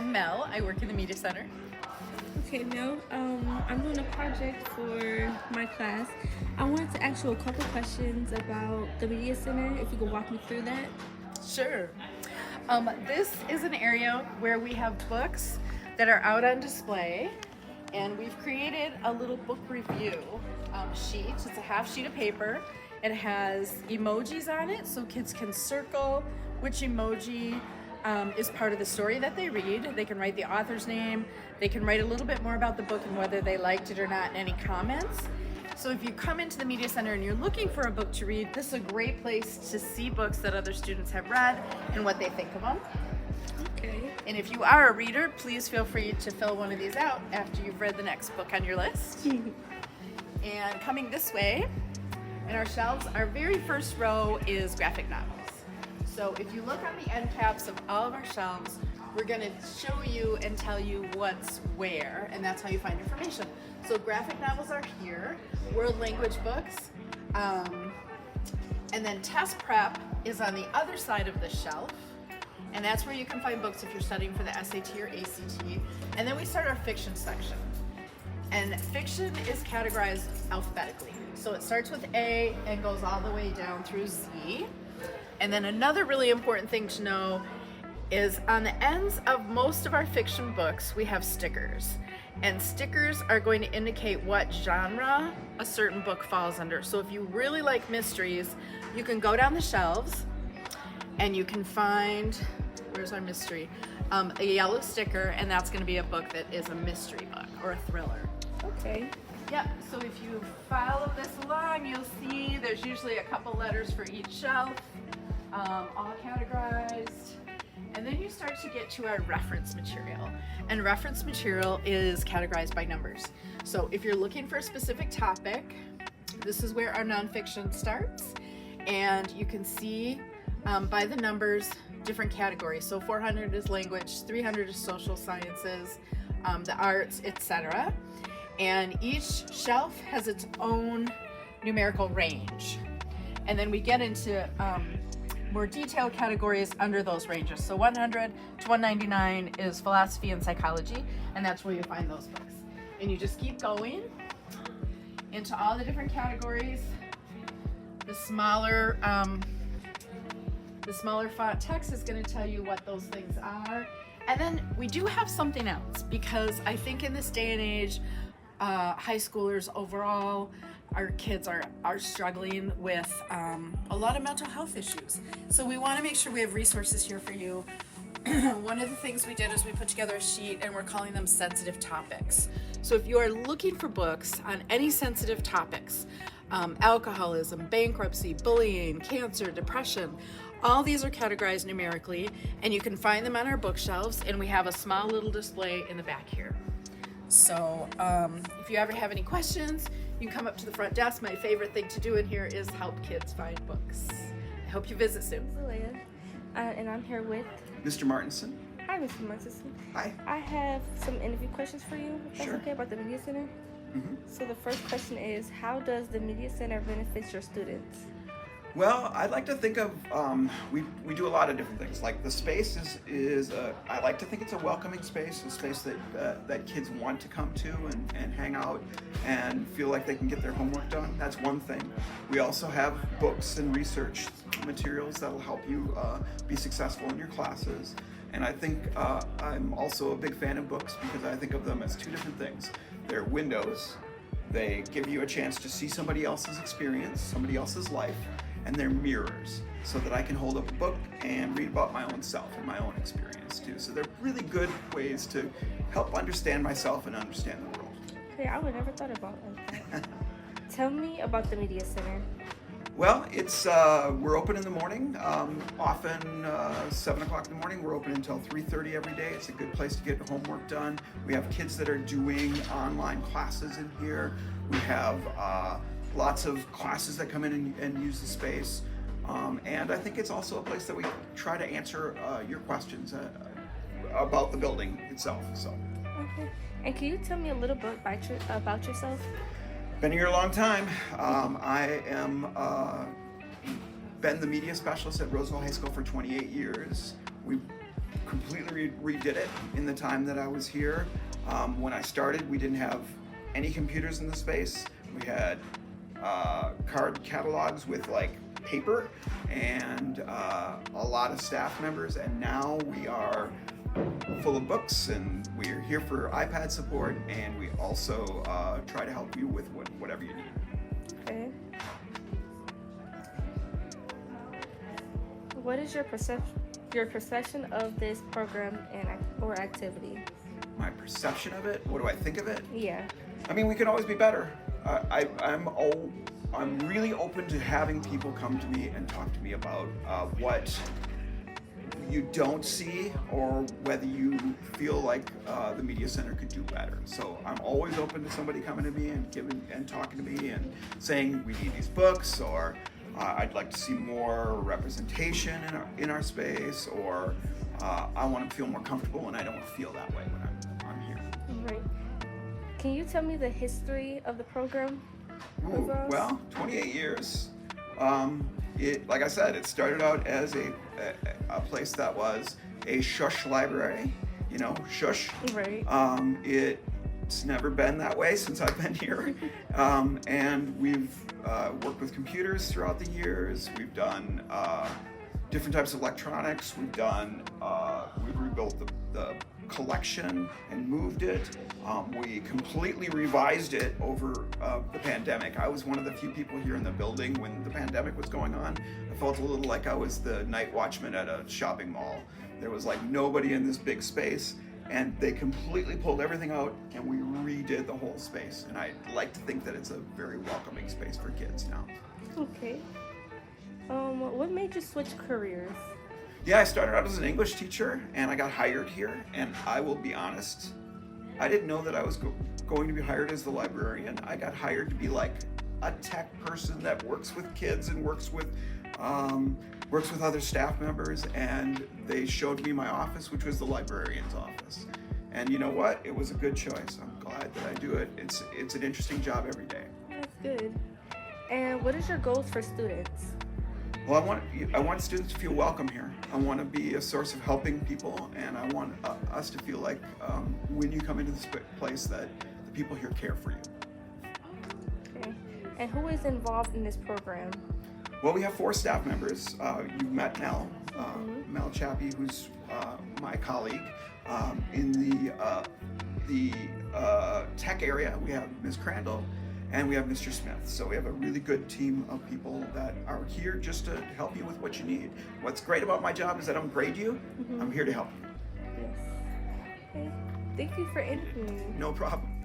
I'm Mel. I work in the Media Center. Okay, Mel, I'm doing a project for my class. I wanted to ask you a couple questions about the Media Center, if you could walk me through that. Sure. This is an area where we have books that are out on display, and we've created a little book review sheet. It's a half sheet of paper. It has emojis on it, so kids can circle which emoji is part of the story that they read. They can write the author's name. They can write a little bit more about the book and whether they liked it or not, and any comments. So if you come into the Media Center and you're looking for a book to read, this is a great place to see books that other students have read and what they think of them. Okay. And if you are a reader, please feel free to fill one of these out after you've read the next book on your list. And coming this way, in our shelves, our very first row is graphic novels. So if you look on the end caps of all of our shelves, we're going to show you and tell you what's where, and that's how you find information. So graphic novels are here, world language books, and then test prep is on the other side of the shelf, and that's where you can find books if you're studying for the SAT or ACT. And then we start our fiction section. And fiction is categorized alphabetically. So it starts with A and goes all the way down through Z. And then another really important thing to know is on the ends of most of our fiction books, we have stickers. And stickers are going to indicate what genre a certain book falls under. So if you really like mysteries, you can go down the shelves and you can find, where's our mystery? A yellow sticker, and that's going to be a book that is a mystery book or a thriller. Okay. Yep, so if you follow this along, you'll see there's usually a couple letters for each shelf, all categorized. And then you start to get to our reference material. And reference material is categorized by numbers. So if you're looking for a specific topic, this is where our nonfiction starts. And you can see by the numbers, different categories. So 400 is language, 300 is social sciences, the arts, etc. And each shelf has its own numerical range. And then we get into more detailed categories under those ranges. So 100 to 199 is philosophy and psychology, and that's where you find those books. And you just keep going into all the different categories. The smaller font text is going to tell you what those things are. And then we do have something else, because I think in this day and age, high schoolers overall, our kids are struggling with a lot of mental health issues. So we want to make sure we have resources here for you. One of the things we did is we put together a sheet, and we're calling them sensitive topics. So if you are looking for books on any sensitive topics, alcoholism, bankruptcy, bullying, cancer, depression, all these are categorized numerically, and you can find them on our bookshelves, and we have a small little display in the back here. So if you ever have any questions, you can come up to the front desk. My favorite thing to do in here is help kids find books. I hope you visit soon. Leah, and I'm here with Mr. Martinson. Hi, Mr. Martinson. Hi. I have some interview questions for you, if that's Sure. okay, about the Media Center. Mm-hmm. So the first question is, how does the Media Center benefit your students? Well, I'd like to think of, we do a lot of different things. Like the space is I like to think it's a welcoming space, a space that kids want to come to and hang out and feel like they can get their homework done. That's one thing. We also have books and research materials that will help you be successful in your classes. And I think I'm also a big fan of books because I think of them as two different things. They're windows. They give you a chance to see somebody else's experience, somebody else's life, and they're mirrors, so that I can hold up a book and read about my own self and my own experience too. So they're really good ways to help understand myself and understand the world. Okay, I would never thought about it like that. Tell me about the Media Center. Well, it's we're open in the morning, often 7 o'clock in the morning. We're open until 3:30 every day. It's a good place to get homework done. We have kids that are doing online classes in here. We have lots of classes that come in and use the space. And I think it's also a place that we try to answer your questions about the building itself. So. Okay. And can you tell me a little bit about yourself? Been here a long time. I am been the media specialist at Roseville High School for 28 years. We completely redid it in the time that I was here. When I started, we didn't have any computers in the space. We had card catalogs with like paper and a lot of staff members, and now we are full of books, and we're here for iPad support, and we also try to help you with whatever you need. Okay. What is your perception of this program or activity? My perception of it, what do I think of it? Yeah. I mean, we can always be better. I'm really open to having people come to me and talk to me about what you don't see, or whether you feel like the Media Center could do better. So I'm always open to somebody coming to me and talking to me and saying we need these books, or I'd like to see more representation in our space, or I want to feel more comfortable, and I don't feel that way when I'm here. Right. Can you tell me the history of the program? Ooh, well, 28 years. Like I said, it started out as a place that was a shush library, shush. Right. It's never been that way since I've been here. And we've worked with computers throughout the years. We've done different types of electronics. We've rebuilt the collection and moved it. We completely revised it over the pandemic. I was one of the few people here in the building when the pandemic was going on. I felt a little like I was the night watchman at a shopping mall. There was like nobody in this big space, and they completely pulled everything out and we redid the whole space. And I like to think that it's a very welcoming space for kids now. Okay. What made you switch careers? Yeah, I started out as an English teacher and I got hired here, and I will be honest, I didn't know that I was going to be hired as the librarian. I got hired to be like a tech person that works with kids and works with other staff members, and they showed me my office, which was the librarian's office. And you know what? It was a good choice. I'm glad that I do it. It's an interesting job every day. That's good. And what is your goals for students? Well, I want students to feel welcome here. I want to be a source of helping people, and I want us to feel like when you come into this place that the people here care for you. Okay. And who is involved in this program? Well, we have 4 staff members. You met Mel, Mel Chappie, who's my colleague. In the tech area, we have Ms. Crandall, and we have Mr. Smith. So we have a really good team of people that are here just to help you with what you need. What's great about my job is I don't grade you. I'm here to help you. Yes. Okay. Thank you for interviewing me. No problem.